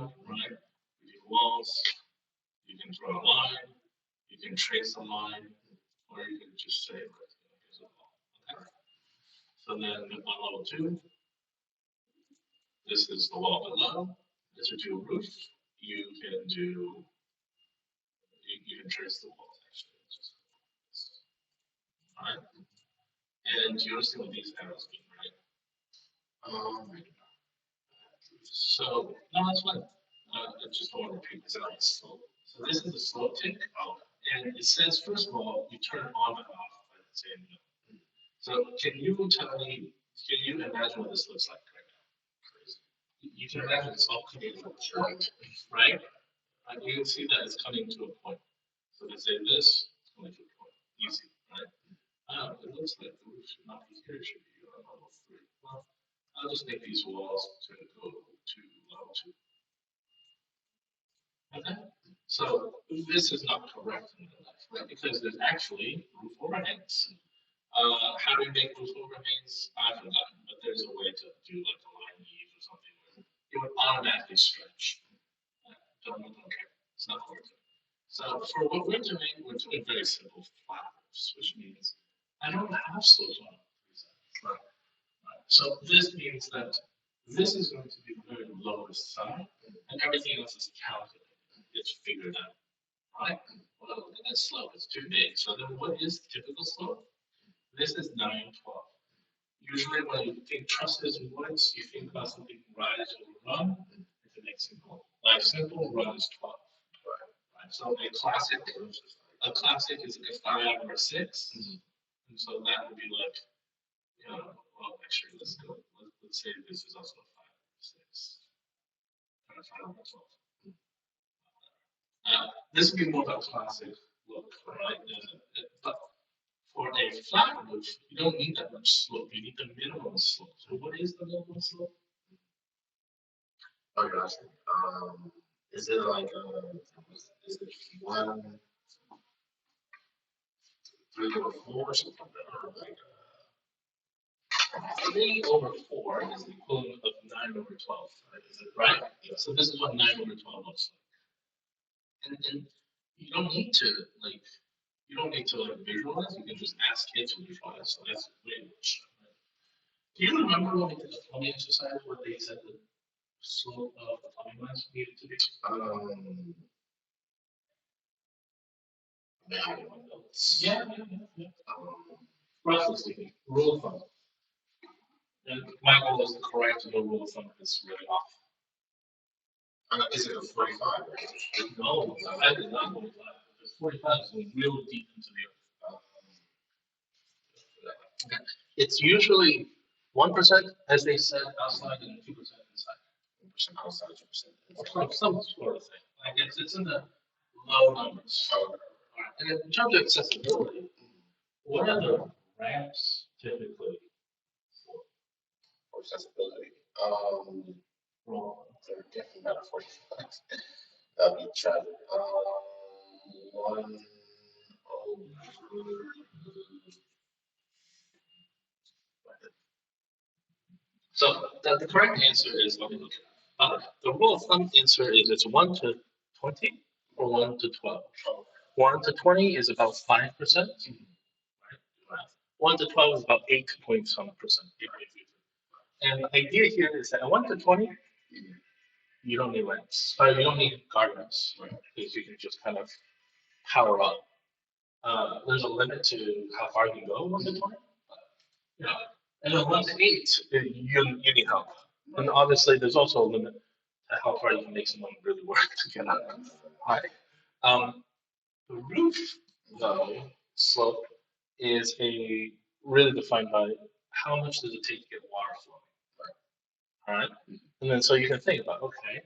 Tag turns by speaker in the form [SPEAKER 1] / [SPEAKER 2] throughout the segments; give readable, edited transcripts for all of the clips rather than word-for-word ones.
[SPEAKER 1] line, right? You do walls, you can draw a line, you can trace a line, or you can just say, here's a wall. Okay? So then on level 2, this is the wall below. This is your roof. You can do, you can trace the walls actually. Just all right. And you understand what these arrows mean, right? So, no, that's fine. I just don't want to repeat this out slope. So this is the slope tick. And it says, first of all, you turn on and off by the same note. So can you tell me, can you imagine what this looks like right now? You can imagine it's all coming to a point, right? And you can see that it's coming to a point. So to say this, it's coming to a point. Easy, right? It looks like the roof should not be here, it should be on level 3. Well, I'll just make these walls to go to level 2. Okay? So this is not correct in real life, right? Because there's actually roof overhangs. How do we make roof overhangs? I've forgotten, but there's a way to do like a line eave or something where it would automatically stretch. Don't care. It's not working. So for what we're doing very simple flat roofs, which means I don't have slopes on it. So this means that this is going to be the very lowest side, and everything else is calculated. It's figured out. Right? Well, look at that slope. It's too big. So then what is the typical slope? This is 9, 12. Usually when you think trusses and woods, you think about something rise over run. If it makes simple. Like simple, run is 12. Right? So a classic is like a 5 or a 6. And so that would be like, well, actually, let's go. Let's say this is also a 5 or 6. And a 5 or 12. This would be more of a classic look, right? But for a flat roof, you don't need that much slope. You need the minimum slope. So what is the minimum slope?
[SPEAKER 2] Oh, gosh. Is it like is it 1, 3 over 4 or something? Or like
[SPEAKER 1] 3 over 4 is the equivalent of 9 over 12. Right? Yeah. So this is what 9 over 12 looks like. And you don't need to visualize. You can just ask kids to visualize. So that's way much. Right? Do you remember when we did the plumbing exercise where they said the slope of the plumbing lines needed to be? Yeah. Roughly speaking, rule of thumb. And my goal is to correct the rule of thumb that's really off.
[SPEAKER 2] Is it a 45?
[SPEAKER 1] No, I did not 45. Because 45 is real deep into the earth. It's usually 1%, as they said, outside and 2% inside.
[SPEAKER 2] 1% outside, 2%
[SPEAKER 1] inside. Some sort of thing. Like it's in the low numbers. And in terms of accessibility, what are the ramps typically
[SPEAKER 2] for accessibility? They're definitely not a 45. That'd be tragic. 1 over.
[SPEAKER 1] So the correct answer is, let me look at it. The rule of thumb answer is it's 1 to 20 or 1 to 12. 1 to 20 is about 5%. 1 to 12 is about 8 point some percent. And the idea here is that 1 to 20, you don't need ramps. You don't need guardrails, right? Because you can just kind of power up. There's a limit to how far you can go 1 to 20. Yeah. And then 1 to 8, you need help. And obviously, there's also a limit to how far you can make someone really work to get up high. The roof, though, slope is really defined by how much does it take to get water flowing. All right. And then so you can think about, okay,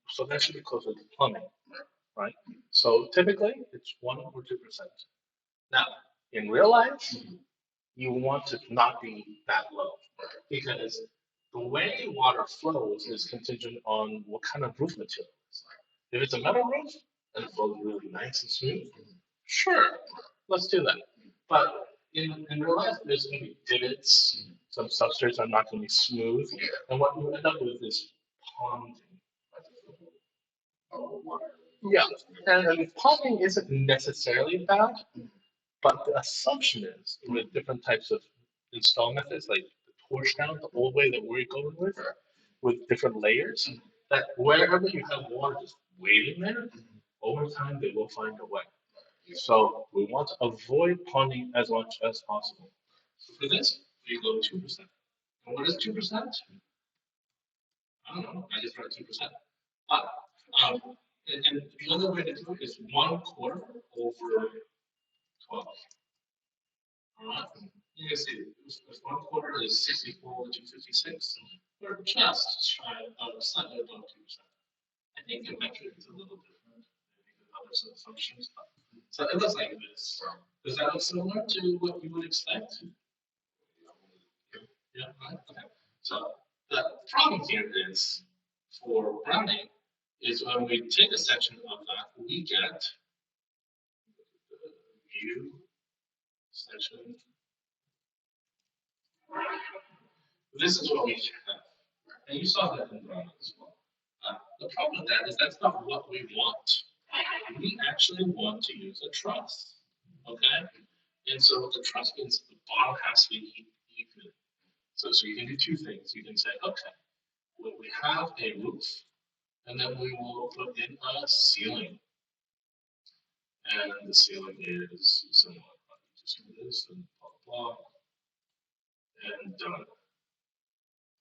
[SPEAKER 1] so that should be closer to plumbing, right? So typically it's 1 or 2%. Now, in real life, you want to not be that low because the way water flows is contingent on what kind of roof material it's like. If it's a metal roof and it flows really nice and smooth, sure, let's do that. But in real life, there's going to be divots. Some substrates are not going to be smooth, and what you end up with is ponding.
[SPEAKER 2] Oh, water.
[SPEAKER 1] Yeah, and ponding isn't necessarily bad, but the assumption is with different types of install methods, like the torch down, the old way that we're going with different layers, that wherever you have water just waiting there, over time they will find a way. So we want to avoid ponding as much as possible. So for this, we go 2%. And what is 2%? I don't know. I just wrote 2%. Uh, um, and the other way to do it is 1/4 over 12. All right. You can see if 1/4 is 64/256, we're just shy of slightly above 2%. I think the metric is a little different than other sort of functions. So it looks like this. Does that look similar to what you would expect? Yeah, right. Okay. So the problem here is for rounding is when we take a section of that, we get the view section. This is what we have. And you saw that in rounding as well. The problem with that is that's not what we want. We actually want to use a truss. Okay? And so the truss means the bottom has to be even. So you can do two things. You can say, okay, well, we have a roof, and then we will put in a ceiling. And the ceiling is somewhat just this and blah, blah, and done.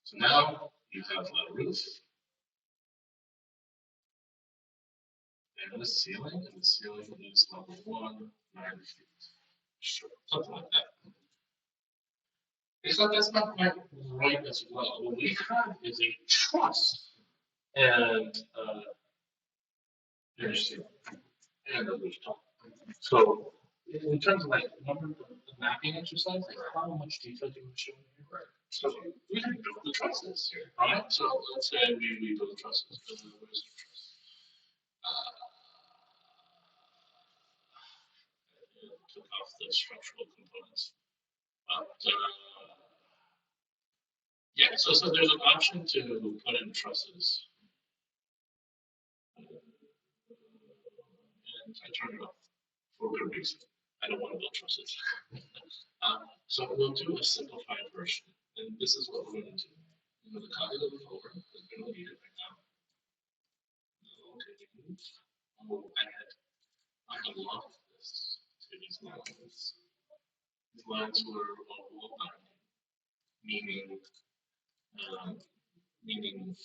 [SPEAKER 1] So now you have a roof and the ceiling is level 1, 9 feet. Sure, something like that. Except that's not quite right as well. What we have is a truss and there's and a rooftop. So in terms of like remember the mapping exercise, like how much detail do you want to show here? Right. So we can build the trusses here, right? So let's say we build trusses. Where's the truss? Took off the structural components. But yeah, so there's an option to put in trusses. And I turned it off for good reason. I don't want to build trusses. So we'll do a simplified version. And this is what we're going to do. I'm going to copy the roof over because we don't need it right now. Okay, move. Oh, I had lost this to these lines. These lines were all binding, meaning meaning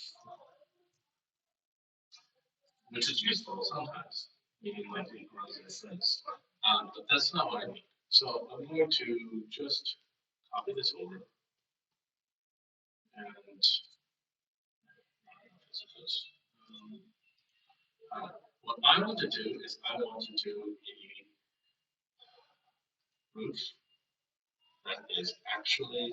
[SPEAKER 1] which is useful sometimes, meaning like it runs in a sense. But that's not what I mean. So I'm going to just copy this over and what I want to do is I want to do a roof that is actually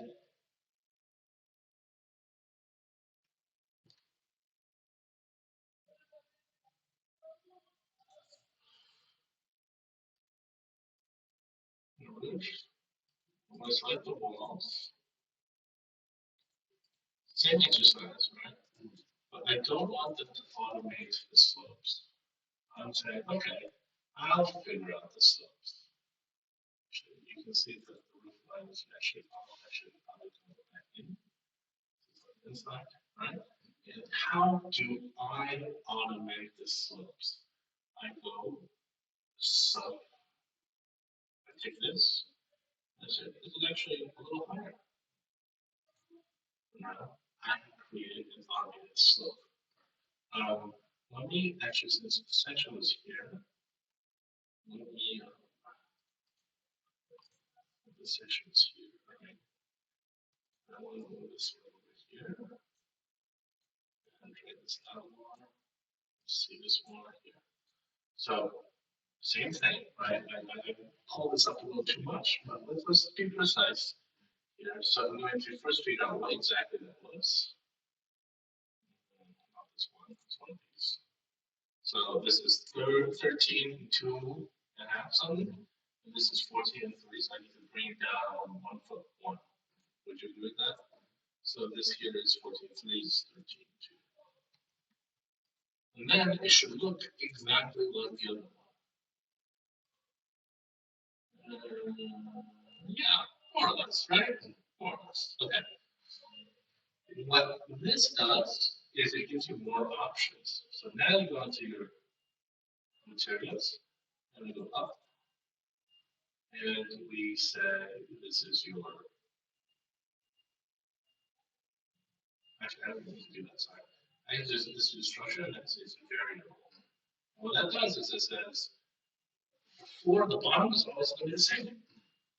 [SPEAKER 1] a roof. I'm going to select the walls. Same exercise, right? But I don't want them to automate the slopes. I'm saying, okay, I'll figure out the slopes. You can see that the roof line is actually probably come back in inside, right? And how do I automate the slopes? I go sub. I take this. I say this is actually a little higher. Now I created an automated slope. Let me actually, since the section is here, let me the section is here. Right? I want to move this over here and drag this down more. See this more here. So same thing, right? I pulled this up a little too much, but let's be precise here. So I'm going to first figure out what exactly that was. Not this one, it's one of these. So this is 13, 2.5 something, and this is 14 and 3, so I need to bring it down 1 foot 1. Would you agree with that? So this here is 14, 3 is 13, 2. And then it should look exactly like the other one. Yeah, more or less, right? More or less. Okay. What this does is it gives you more options. So now you go into your materials and we go up and we say this is your, actually I don't need to do that, sorry. I can just, this is structure and this is variable. What that does is it says for the bottom is always going to be the same,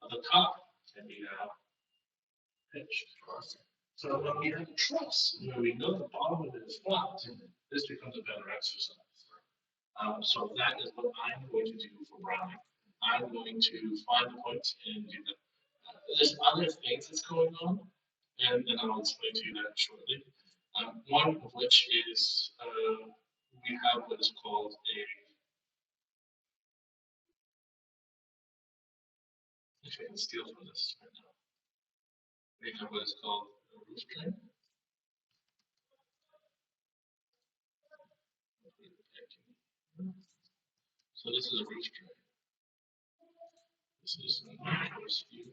[SPEAKER 1] but the top can be now pitched. So when we have a truss, where we know the bottom of it is flat, this becomes a better exercise. So that is what I'm going to do for rounding. I'm going to find the points and do that. There's other things that's going on, and I'll explain to you that shortly. One of which is we have what is called a, actually I can steal from this right now. We have what is called a roof drain. So this is a roof drain. This is a course view.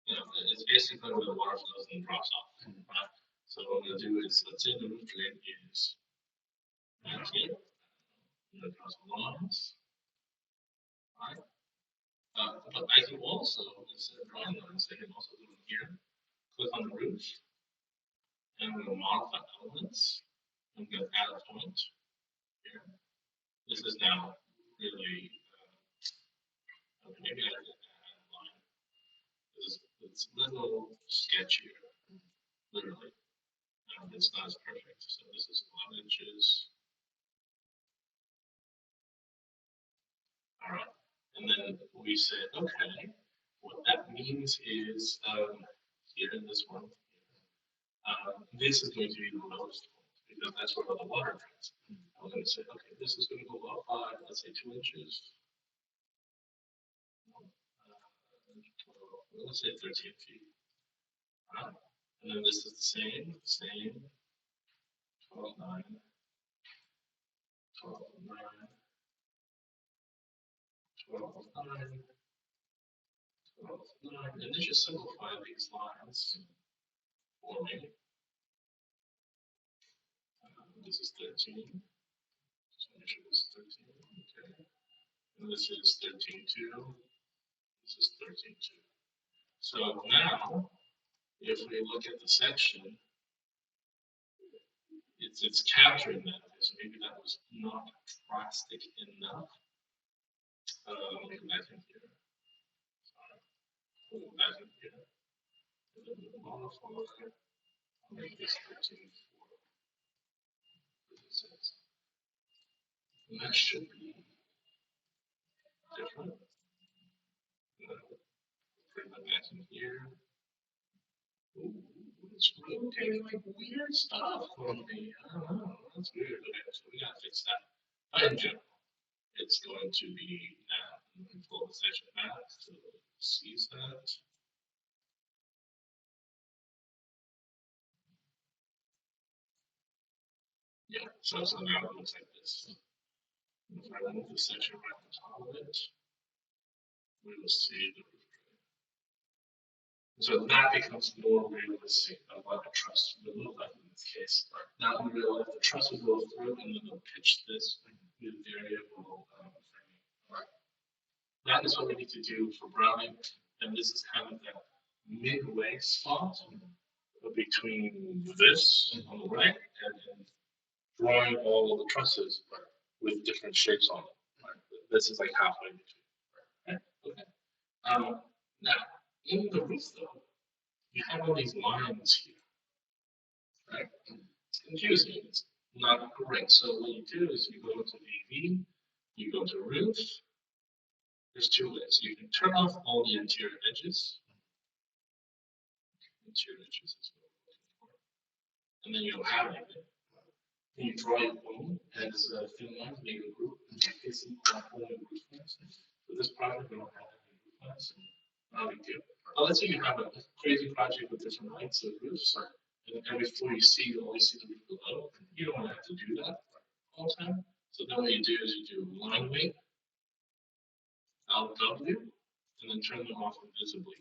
[SPEAKER 1] It's basically where the water flows and drops off. Right? So what I'm going to do is, let's say the roof drain is right here. I'm going to draw some lines. Right? But I can also, instead of drawing lines, I can also do it here. Click on the roof, and I'm going to modify elements. I'm going to add a point here. This is now really, okay, maybe I can add a line. It's a little sketchier, literally. It's not as perfect. So this is 11 inches. All right. And then we say, okay, what that means is here in this one, this is going to be the lowest point because that's where all the water drains. I'm going to say, okay, this is going to go up by, let's say, 2 inches. Let's say 13 feet. And then this is the same, 12, 9, 12, 9, 12, 9, 12, 9. And this should simplify these lines for me. This is 13. So make sure this is 13. Okay. And this is 13.2. This is 13.2. So now, if we look at the section, it's capturing that. So maybe that was not drastic enough. Let me go back in here. Sorry. Go back in here. And then the modifier, I'll make this 13.4. And that should be different. Bring that back in here. Ooh, it's rotating like weird stuff on me. I don't know. That's weird. Okay, so we gotta fix that. But in general, it's going to be now. I'm going to pull the section back so it sees that. Yeah, so now it looks like this. If I move the section right on top of it, we will see the roof drain. So that becomes more realistic of what a truss would look like in this case. Now we realize the truss will go through and then we'll pitch this with variable framing. Right. That is what we need to do for Browning, and this is kind of that midway spot between this on the right and drawing all of the trusses with different shapes on them. Right? This is like halfway between. Right? Okay. Now, in the roof, though, you have all these lines here. Right? It's confusing. It's not great. So what you do is you go to AV, you go to roof. There's two ways. You can turn off all the interior edges. Interior edges is what we're looking for. And then you don't have anything. You draw your own as a thin line, make a group, and facing only roof lines. For this project, we don't have any roof lines, so not a big deal. But let's say you have a crazy project with different heights of roofs, and before you see, you always see the roof below. You don't want to have to do that. all the time. So then what you do is you do line weight, LW, and then turn them off invisibly.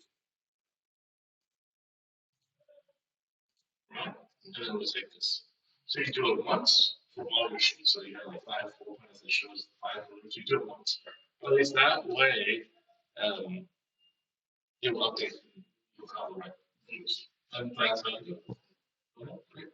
[SPEAKER 1] Right? And then we'll take this. So you do it once for all your shoes. So you have like 5 4 times that shows 5 you do it once. But at least that way, you'll update. You'll have the right views. And that's how you do it.